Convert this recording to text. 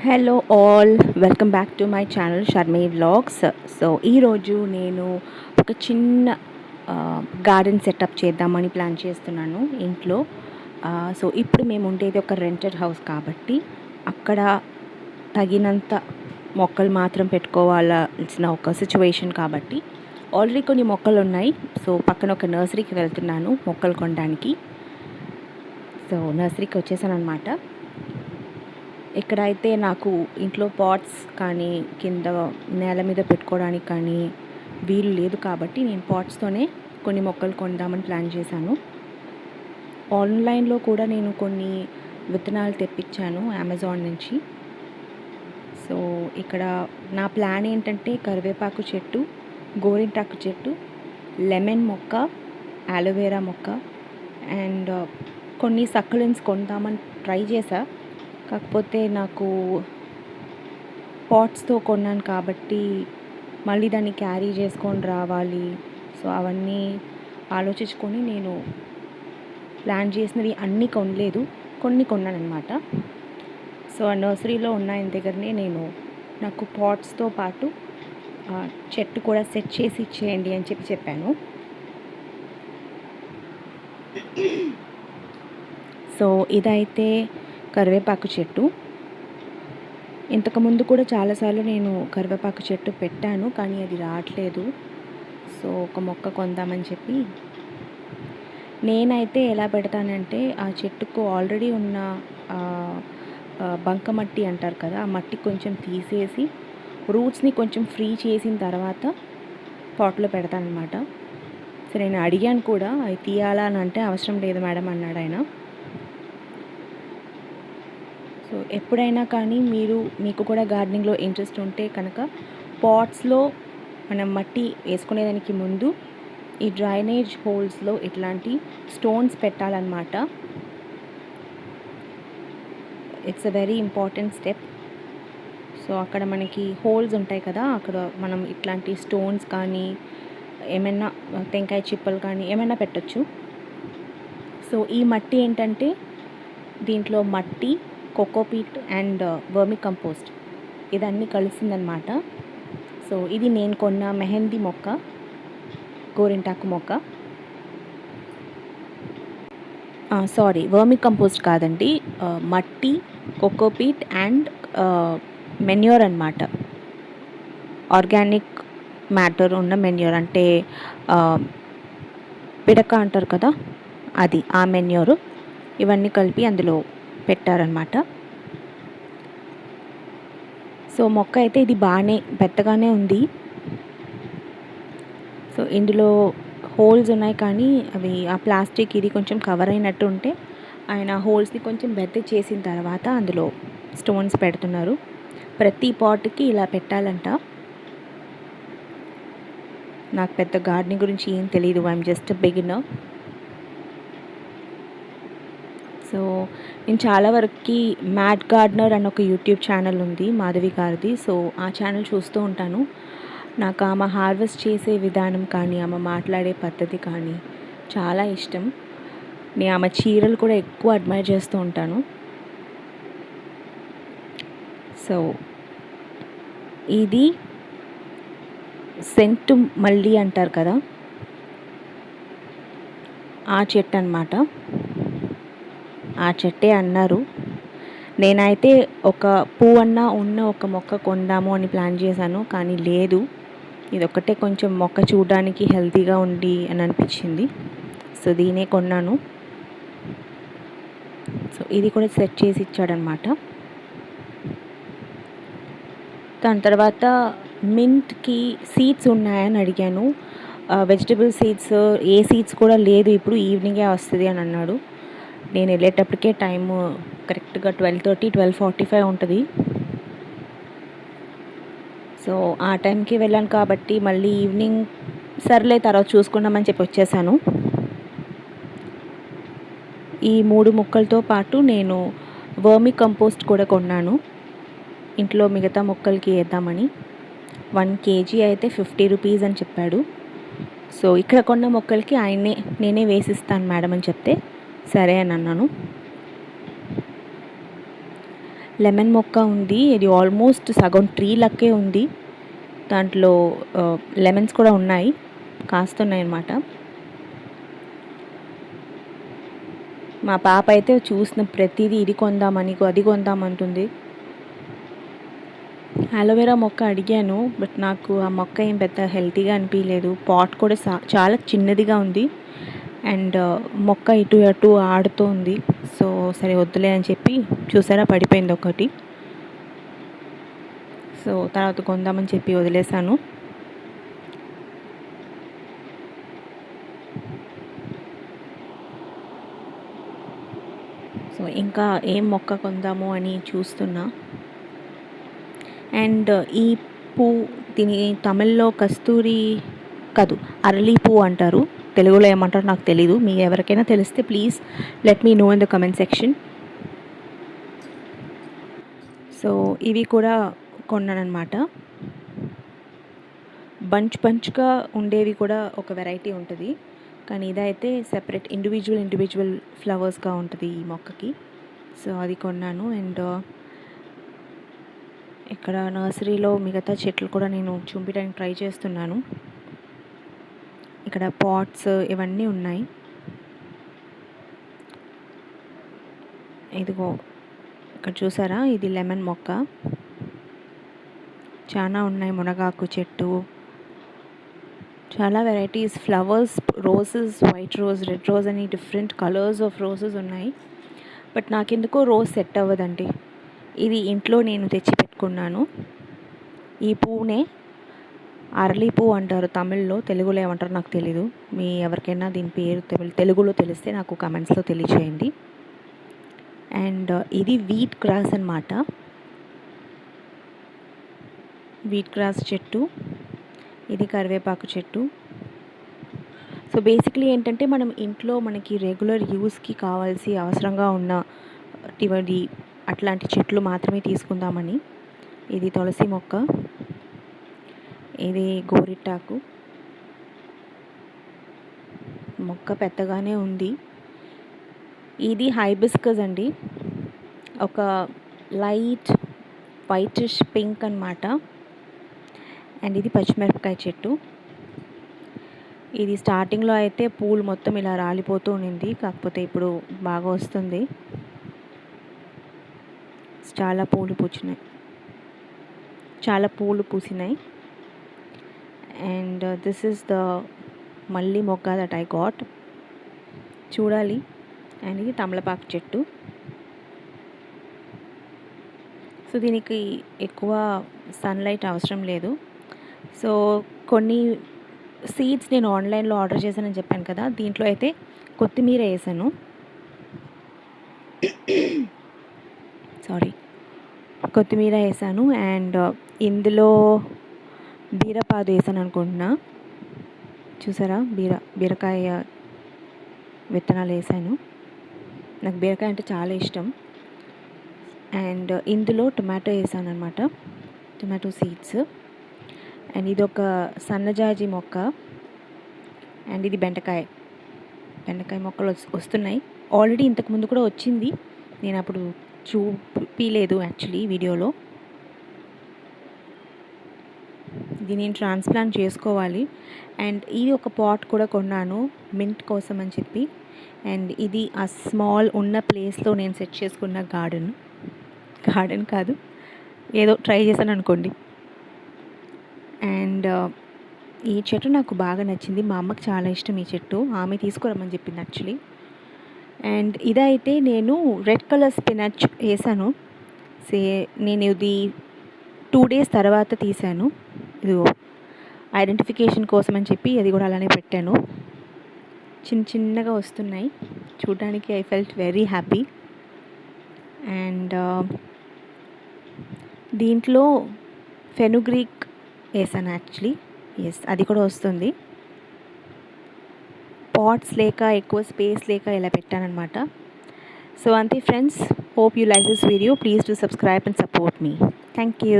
Hello all, welcome back to my channel Sharmi vlogs. So ఈరోజు నేను ఒక చిన్న గార్డెన్ సెటప్ చేద్దామని ప్లాన్ చేస్తున్నాను ఇంట్లో. సో ఇప్పుడు మేము ఉండేది ఒక రెంటెడ్ హౌస్ కాబట్టి అక్కడ తగినంత మొక్కలు మాత్రం పెట్టుకోవాల్సిన ఒక సిచ్యువేషన్ కాబట్టి ఆల్రెడీ కొన్ని మొక్కలు ఉన్నాయి. సో పక్కన ఒక నర్సరీకి వెళ్తున్నాను మొక్కలు కొనడానికి. సో నర్సరీకి వచ్చేసాను అనమాట. ఇక్కడైతే నాకు ఇంట్లో పాట్స్ కానీ కింద నేల మీద పెట్టుకోవడానికి కానీ వీలు లేదు కాబట్టి నేను పాట్స్తోనే కొన్ని మొక్కలు కొందామని ప్లాన్ చేశాను. ఆన్లైన్లో కూడా నేను కొన్ని విత్తనాలు తెప్పించాను అమెజాన్ నుంచి. సో ఇక్కడ నా ప్లాన్ ఏంటంటే కరివేపాకు చెట్టు, గోరింటాకు చెట్టు, లెమన్ మొక్క, అలోవెరా మొక్క అండ్ కొన్ని సక్కలెన్స్ కొందామని ట్రై చేశా. కాకపోతే నాకు పాట్స్తో కొన్నాను కాబట్టి మళ్ళీ దాన్ని క్యారీ చేసుకొని రావాలి. సో అవన్నీ ఆలోచించుకొని నేను ప్లాన్ చేసినవి అన్నీ కొనలేదు, కొన్ని కొన్నాను అనమాట. సో ఆ నర్సరీలో ఉన్న ఆయన దగ్గరనే నేను నాకు పాట్స్తో పాటు చెట్టు కూడా సెట్ చేసి ఇచ్చేయండి అని చెప్పాను. సో ఇదైతే కరివేపాకు చెట్టు. ఇంతకుముందు కూడా చాలాసార్లు నేను కరివేపాకు చెట్టు పెట్టాను కానీ అది రావట్లేదు. సో ఒక మొక్క కొందామని చెప్పి నేనైతే ఎలా పెడతానంటే ఆ చెట్టుకు ఆల్రెడీ ఉన్న బంకమట్టి అంటారు కదా, ఆ మట్టి కొంచెం తీసేసి రూట్స్ని కొంచెం ఫ్రీ చేసిన తర్వాత పాట్లో పెడతానమాట. సో నేను అడిగాను కూడా అవి తీయాలా అని, అంటే అవసరం లేదు మేడం అన్నాడు ఆయన. సో ఎప్పుడైనా కానీ మీకు కూడా గార్డెనింగ్లో ఇంట్రెస్ట్ ఉంటే కనుక పాట్స్లో మనం మట్టి వేసుకునేదానికి ముందు ఈ డ్రైనేజ్ హోల్స్లో ఇట్లాంటి స్టోన్స్ పెట్టాలన్నమాట. It's a very important step. So అక్కడ మనకి హోల్స్ ఉంటాయి కదా, అక్కడ మనం ఇట్లాంటి స్టోన్స్ కానీ ఏమైనా టెంకాయ చిప్పలు కానీ ఏమైనా పెట్టచ్చు. సో ఈ మట్టి ఏంటంటే దీంట్లో మట్టి, కోకోపీట్ అండ్ వర్మి కంపోస్ట్ ఇదన్నీ కలిసిందనమాట. సో ఇది నేను కొన్న మెహందీ మొక్క, గోరింటాకు మొక్క. సారీ, వర్మి కంపోస్ట్ కాదండి, మట్టి, కోకోపీట్ అండ్ మెన్యూర్ అన్నమాట. ఆర్గానిక్ మ్యాటర్ ఉన్న మెన్యూర్ అంటే పిడక అంటారు కదా, అది ఆ మెన్యూరు. ఇవన్నీ కలిపి అందులో పెట్టారనమాట. సో మొక్క అయితే ఇది బాగానే పెద్దగానే ఉంది. సో ఇందులో హోల్స్ ఉన్నాయి కానీ అవి ఆ ప్లాస్టిక్ ఇది కొంచెం కవర్ అయినట్టు ఉంటే ఆయన హోల్స్ని కొంచెం పెద్ద చేసిన తర్వాత అందులో స్టోన్స్ పెడుతున్నారు. ప్రతి పాట్కి ఇలా పెట్టాలంట. నాకు పెద్ద గార్డెనింగ్ గురించి ఏం తెలియదు, ఐఎమ్ జస్ట్ బిగినర్. సో నేను చాలా వరకు మ్యాడ్ గార్డెనర్ అని ఒక యూట్యూబ్ ఛానల్ ఉంది మాధవి గారిది. సో ఆ ఛానల్ చూస్తూ ఉంటాను. నాకు ఆమె హార్వెస్ట్ చేసే విధానం కానీ ఆమె మాట్లాడే పద్ధతి కానీ చాలా ఇష్టం. నేను ఆమె చీరలు కూడా ఎక్కువ అడ్మైర్ చేస్తూ ఉంటాను. సో ఇది సెంటు మల్లి అంటారు కదా, ఆ చెట్టు అన్నమాట. ఆ చెట్టే అన్నారు. నేనైతే ఒక పువ్వన్నా ఉన్న ఒక మొక్క కొందాము అని ప్లాన్ చేశాను కానీ లేదు. ఇదొక్కటే కొంచెం మొక్క చూడడానికి హెల్తీగా ఉండి అని అనిపించింది. సో దీనే కొన్నాను. సో ఇది కూడా సెట్ చేసి ఇచ్చాడనమాట. దాని తర్వాత మింట్కి సీడ్స్ ఉన్నాయని అడిగాను. వెజిటబుల్ సీడ్స్ ఏ సీడ్స్ కూడా లేదు, ఇప్పుడు ఈవినింగే వస్తుంది అని అన్నాడు. నేను వెళ్ళేటప్పటికే టైము కరెక్ట్గా 12:30, 12:45 ఉంటుంది. సో ఆ టైంకి వెళ్ళాను కాబట్టి మళ్ళీ ఈవినింగ్ సర్లే తర్వాత చూసుకుందామని చెప్పి వచ్చేసాను. ఈ 3 మొక్కలతో పాటు నేను వర్మి కంపోస్ట్ కూడా కొన్నాను ఇంట్లో మిగతా మొక్కలకి వేద్దామని. 1 kg అయితే 50 రూపీస్ అని చెప్పాడు. సో ఇక్కడ కొన్న మొక్కలకి నేనే వేసిస్తాను మేడం అని చెప్తే సరే అని అన్నాను. లెమన్ మొక్క ఉంది. ఇది ఆల్మోస్ట్ సగం ట్రీ లక్కే ఉంది. దాంట్లో లెమన్స్ కూడా ఉన్నాయి, కాస్తున్నాయి అన్నమాట. మా పాప అయితే చూసిన ప్రతిదీ ఇది కొందామని అది కొందామంటుంది. అలోవెరా మొక్క అడిగాను, బట్ నాకు ఆ మొక్క ఏం పెద్ద హెల్తీగా అనిపించలేదు. పాట్ కూడా చాలా చిన్నదిగా ఉంది అండ్ మొక్క ఇటు అటు ఆడుతూ ఉంది. సో సరే వద్దులే అని చెప్పి, చూసారా పడిపోయింది ఒకటి. సో తర్వాత కొందామని చెప్పి వదిలేసాను. సో ఇంకా ఏం మొక్క కొందాము అని చూస్తున్నా. అండ్ ఈ పువ్వు, దీని తమిళ్లో కస్తూరి కాదు, అరళి పువ్వు అంటారు. తెలుగులో ఏమంటారో నాకు తెలీదు. మీకు ఎవరికైనా తెలిస్తే please let me know in the comment section. So ఇవి కూడా కొన్నానమాట. బంచ్గా ఉండేవి కూడా ఒక వెరైటీ ఉంటుంది, కానీ ఇదైతే సెపరేట్ ఇండివిజువల్ ఫ్లవర్స్గా ఉంటుంది ఈ మొక్కకి. సో అది కొన్నాను. అండ్ ఇక్కడ నర్సరీలో మిగతా చెట్లు కూడా నేను చూపించడానికి ట్రై చేస్తున్నాను. ఇక్కడ పాట్స్ ఇవన్నీ ఉన్నాయి. ఇదిగో ఇక్కడ చూసారా, ఇది లెమన్ మొక్క. చాలా ఉన్నాయి. మునగాకు చెట్టు, చాలా varieties flowers, roses, white rose, red rose అని డిఫరెంట్ కలర్స్ ఆఫ్ రోసెస్ ఉన్నాయి. బట్ నాకెందుకో రోజ్ సెట్ అవ్వదండి. ఇది ఇంట్లో నేను తెచ్చి పెట్టుకున్నాను. ఈ పువ్వునే అరళి పువ్వు అంటారు తమిళ్లో, తెలుగులో ఏమంటారో నాకు తెలీదు. మీ ఎవరికైనా దీని పేరు తెలుగులో తెలిస్తే నాకు కమెంట్స్లో తెలియచేయండి. అండ్ ఇది వీట్ గ్రాస్ అన్నమాట. వీట్ గ్రాస్ చెట్టు, ఇది కరివేపాకు చెట్టు. సో బేసిక్లీ ఏంటంటే మనం ఇంట్లో మనకి రెగ్యులర్ యూస్కి కావాల్సి అవసరంగా ఉన్న అట్లాంటి చెట్లు మాత్రమే తీసుకుందామని. ఇది తులసి మొక్క, ఇది గోరిటాకు మొక్క, పెద్దగానే ఉంది. ఇది హైబిస్కస్ అండి, ఒక లైట్ వైటిష్ పింక్ అన్నమాట. అండ్ ఇది పచ్చిమిరపకాయ చెట్టు. ఇది స్టార్టింగ్లో అయితే పూలు మొత్తం ఇలా రాలిపోతూ ఉండింది, కాకపోతే ఇప్పుడు బాగా వస్తుంది. చాలా పూలు పూసినాయి. అండ్ దిస్ ఈస్ ద మల్లి మొక్క దట్ ఐ గాట్, చూడాలి. అండ్ ఇది తమలపాకు చెట్టు. సో దీనికి ఎక్కువ సన్లైట్ అవసరం లేదు. సో కొన్ని సీడ్స్ నేను ఆన్లైన్లో ఆర్డర్ చేశానని చెప్పాను కదా, దీంట్లో అయితే కొత్తిమీర వేసాను. కొత్తిమీర వేసాను. అండ్ ఇందులో బీరపాదు వేసాను అనుకుంటున్నా. చూసారా, బీరకాయ విత్తనాలు వేసాను. నాకు బీరకాయ అంటే చాలా ఇష్టం. అండ్ ఇందులో టొమాటో వేసాను అనమాట, టొమాటో సీడ్స్. అండ్ ఇది ఒక సన్నజాజి మొక్క. అండ్ ఇది బెండకాయ మొక్కలు వస్తున్నాయి. ఆల్రెడీ ఇంతకుముందు కూడా వచ్చింది, నేను అప్పుడు చూపించలేదు యాక్చువల్లీ వీడియోలో. ఇది నేను ట్రాన్స్ప్లాంట్ చేసుకోవాలి. అండ్ ఇది ఒక పాట్ కూడా కొన్నాను మింట్ కోసం అని చెప్పి. అండ్ ఇది ఆ స్మాల్ ఉన్న ప్లేస్లో నేను సెట్ చేసుకున్న గార్డెన్ కాదు, ఏదో ట్రై చేశాను అనుకోండి. అండ్ ఈ చెట్టు నాకు బాగా నచ్చింది. మా అమ్మకి చాలా ఇష్టం ఈ చెట్టు, ఆమె తీసుకురమ్మని చెప్పింది యాక్చువల్లీ. అండ్ ఇదైతే నేను రెడ్ కలర్ స్పినచ్ వేసాను. నేను ఇది 2 days తర్వాత తీసాను. ఇదిగో ఐడెంటిఫికేషన్ కోసం అని చెప్పి అది కూడా అలానే పెట్టాను. చిన్నగా వస్తున్నాయి చూడడానికి. I felt very happy. And దీంట్లో ఫెనుగ్రీక్ వేసాను యాక్చువల్లీ. ఎస్, అది కూడా వస్తుంది. పాట్స్ లేక, ఎక్కువ స్పేస్ లేక ఇలా పెట్టానన్నమాట. సో అంతే friends, hope you like this video. Please do subscribe and support me. Thank you.